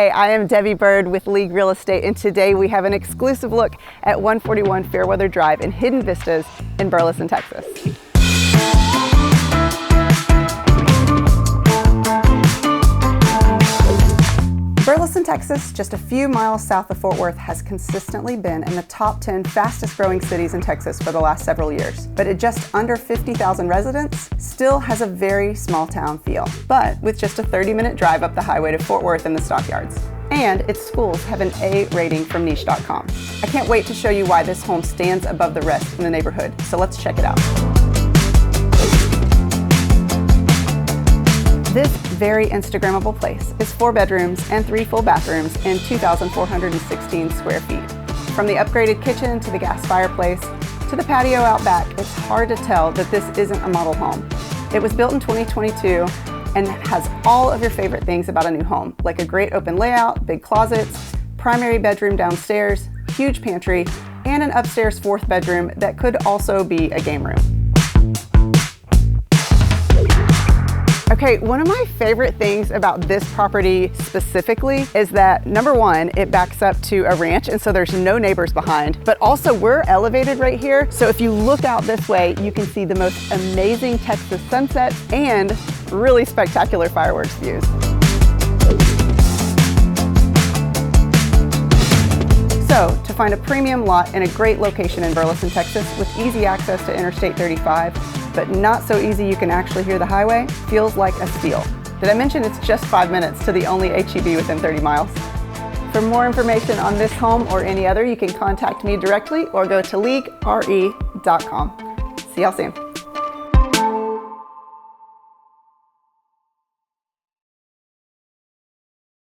Hey, I am Debbie Bird with League Real Estate, and today we have an exclusive look at 141 Fairweather Drive in Hidden Vistas in Burleson, Texas. Burleson, Texas, just a few miles south of Fort Worth, has consistently been in the top 10 fastest growing cities in Texas for the last several years. But at just under 50,000 residents, still has a very small town feel, but with just a 30-minute drive up the highway to Fort Worth and the Stockyards. And its schools have an A rating from niche.com. I can't wait to show you why this home stands above the rest in the neighborhood, so let's check it out. This very Instagrammable place is 4 bedrooms and 3 full bathrooms in 2,416 square feet. From the upgraded kitchen to the gas fireplace to the patio out back, it's hard to tell that this isn't a model home. It was built in 2022 and has all of your favorite things about a new home, like a great open layout, big closets, primary bedroom downstairs, huge pantry, and an upstairs 4th bedroom that could also be a game room. Okay, one of my favorite things about this property specifically is that, number one, it backs up to a ranch, and so there's no neighbors behind, but also we're elevated right here. So if you look out this way, you can see the most amazing Texas sunsets and really spectacular fireworks views. So to find a premium lot in a great location in Burleson, Texas, with easy access to Interstate 35, but not so easy you can actually hear the highway, feels like a steal. Did I mention it's just 5 minutes to the only H-E-B within 30 miles? For more information on this home or any other, you can contact me directly or go to leaguere.com. See y'all soon.